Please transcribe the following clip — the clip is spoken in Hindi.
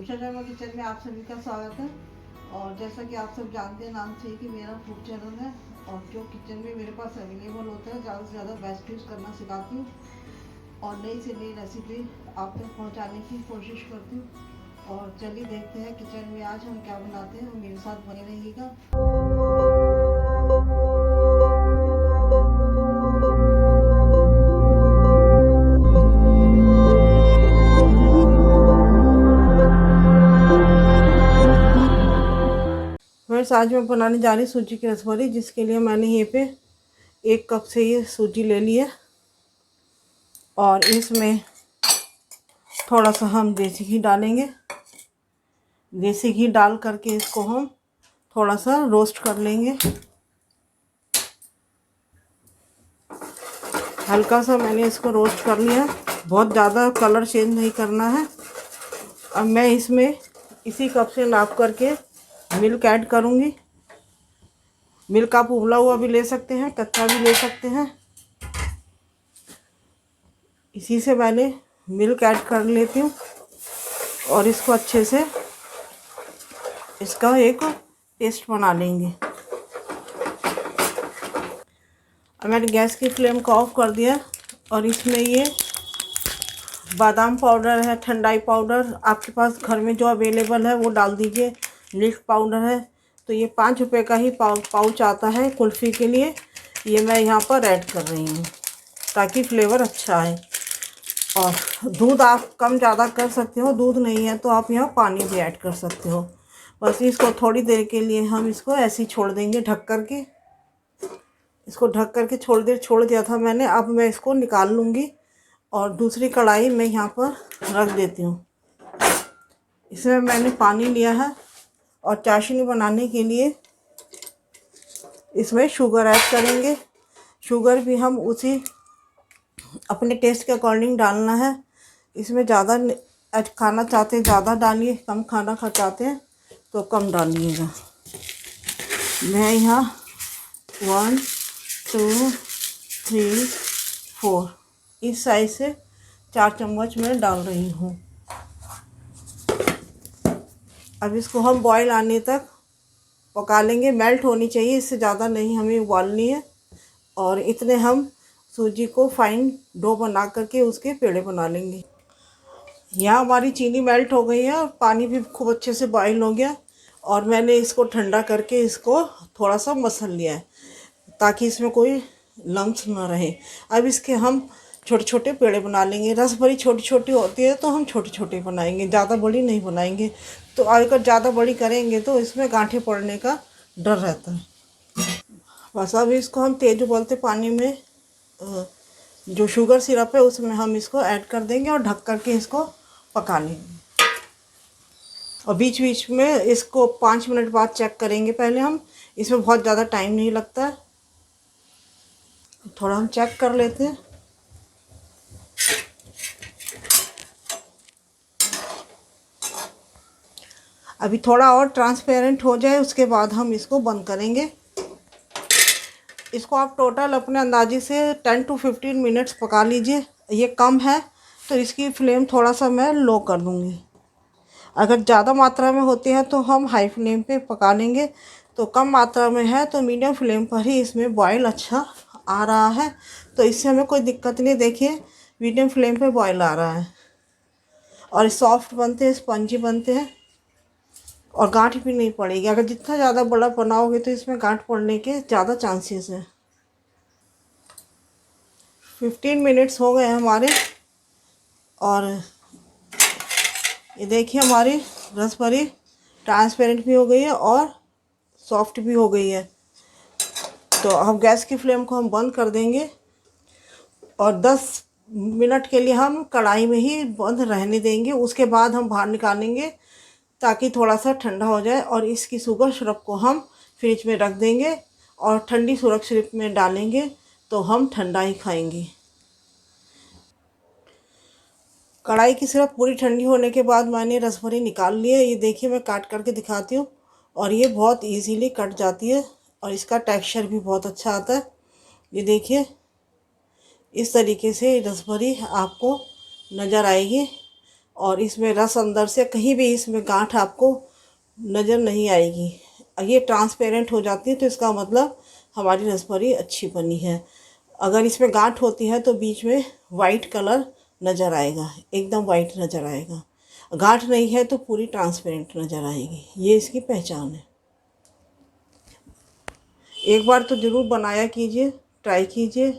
शर्मा किचन में आप सभी का स्वागत है। और जैसा कि आप सब जानते हैं नाम से ही कि मेरा फूड चैनल है और जो किचन में मेरे पास अवेलेबल होता है ज़्यादा से ज़्यादा बेस्ट यूज़ करना सिखाती हूँ और नई से नई रेसिपी आप तक पहुँचाने की कोशिश करती हूँ। और चलिए देखते हैं किचन में आज हम क्या बनाते हैं, मेरे साथ बने रहिएगा। आज मैं बनाने जा रही सूजी की रसमलाई, जिसके लिए मैंने ये पे 1 कप से ये सूजी ले लिया और इसमें थोड़ा सा हम देसी घी डालेंगे। देसी घी डाल करके इसको हम थोड़ा सा रोस्ट कर लेंगे। हल्का सा मैंने इसको रोस्ट कर लिया, बहुत ज़्यादा कलर चेंज नहीं करना है। अब मैं इसमें इसी कप से नाप करके मिल्क ऐड करूँगी। मिल्क आप उबला हुआ भी ले सकते हैं, कच्चा भी ले सकते हैं। इसी से मैंने मिल्क ऐड कर लेती हूँ और इसको अच्छे से इसका एक पेस्ट बना लेंगे। अब मैंने गैस की फ्लेम को ऑफ कर दिया और इसमें ये बादाम पाउडर है, ठंडाई पाउडर आपके पास घर में जो अवेलेबल है वो डाल दीजिए। मिल्क पाउडर है तो ये 5 रुपये का ही पाउच आता है कुल्फ़ी के लिए। ये मैं यहाँ पर ऐड कर रही हूँ ताकि फ्लेवर अच्छा आए। और दूध आप कम ज़्यादा कर सकते हो, दूध नहीं है तो आप यहाँ पानी भी ऐड कर सकते हो। बस इसको थोड़ी देर के लिए हम इसको ऐसे ही छोड़ देंगे ढक कर के। इसको ढक कर के थोड़ी देर छोड़ दिया था मैंने। अब मैं इसको निकाल लूँगी और दूसरी कढ़ाई में यहाँ पर रख देती हूँ। इसमें मैंने पानी लिया है और चाशनी बनाने के लिए इसमें शुगर ऐड करेंगे। शुगर भी हम उसी अपने टेस्ट के अकॉर्डिंग डालना है। इसमें ज़्यादा खाना चाहते हैं ज़्यादा डालिए, कम खाना चाहते हैं तो कम डालिएगा। मैं यहाँ 1 2 3 4 इस साइज से 4 चम्मच मैं डाल रही हूँ। अब इसको हम बॉईल आने तक पका लेंगे। मेल्ट होनी चाहिए, इससे ज़्यादा नहीं हमें उबालनी है। और इतने हम सूजी को फाइन डो बना करके उसके पेड़े बना लेंगे। यहाँ हमारी चीनी मेल्ट हो गई है और पानी भी खूब अच्छे से बॉईल हो गया और मैंने इसको ठंडा करके इसको थोड़ा सा मसल लिया है ताकि इसमें कोई लम्स ना रहे। अब इसके हम छोटे छोटे पेड़े बना लेंगे। रसभरी छोटी छोटी होती है तो हम छोटे छोटे बनाएंगे, ज़्यादा बड़ी नहीं बनाएंगे। तो अगर ज़्यादा बड़ी करेंगे तो इसमें गांठें पड़ने का डर रहता है। बस अब इसको हम तेज उबलते पानी में जो शुगर सिरप है उसमें हम इसको ऐड कर देंगे और ढक करके इसको पका लेंगे। और बीच बीच में इसको 5 मिनट बाद चेक करेंगे। पहले हम इसमें बहुत ज़्यादा टाइम नहीं लगता है, थोड़ा हम चेक कर लेते हैं। अभी थोड़ा और ट्रांसपेरेंट हो जाए उसके बाद हम इसको बंद करेंगे। इसको आप टोटल अपने अंदाजे से 10 to 15 मिनट्स पका लीजिए। ये कम है तो इसकी फ्लेम थोड़ा सा मैं लो कर दूँगी। अगर ज़्यादा मात्रा में होती है तो हम हाई फ्लेम पे पका लेंगे। तो कम मात्रा में है तो मीडियम फ्लेम पर ही इसमें बॉयल अच्छा आ रहा है तो इससे हमें कोई दिक्कत नहीं। देखिए मीडियम फ्लेम पे बॉयल आ रहा है और सॉफ्ट बनते हैं, स्पंजी बनते हैं और गांठ भी नहीं पड़ेगी। अगर जितना ज़्यादा बड़ा बनाओगे तो इसमें गांठ पड़ने के ज़्यादा चांसेस हैं। 15 मिनट्स हो गए हमारे और ये देखिए हमारी रसभरी ट्रांसपेरेंट भी हो गई है और सॉफ्ट भी हो गई है। तो अब गैस की फ्लेम को हम बंद कर देंगे और 10 मिनट के लिए हम कढ़ाई में ही बंद रहने देंगे। उसके बाद हम बाहर निकालेंगे ताकि थोड़ा सा ठंडा हो जाए और इसकी शुगर सिरप को हम फ्रिज में रख देंगे और ठंडी शुगर सिरप में डालेंगे तो हम ठंडा ही खाएंगे। कढ़ाई की सिरप पूरी ठंडी होने के बाद मैंने रसभरी निकाल ली है। ये देखिए मैं काट करके दिखाती हूँ और ये बहुत इजीली कट जाती है और इसका टेक्सचर भी बहुत अच्छा आता है। ये देखिए इस तरीके से रसभरी आपको नज़र आएगी और इसमें रस अंदर से कहीं भी इसमें गांठ आपको नज़र नहीं आएगी। ये ट्रांसपेरेंट हो जाती है तो इसका मतलब हमारी रसभरी अच्छी बनी है। अगर इसमें गांठ होती है तो बीच में वाइट कलर नज़र आएगा, एकदम वाइट नज़र आएगा। गांठ नहीं है तो पूरी ट्रांसपेरेंट नज़र आएगी। ये इसकी पहचान है। एक बार तो ज़रूर बनाया कीजिए, ट्राई कीजिए।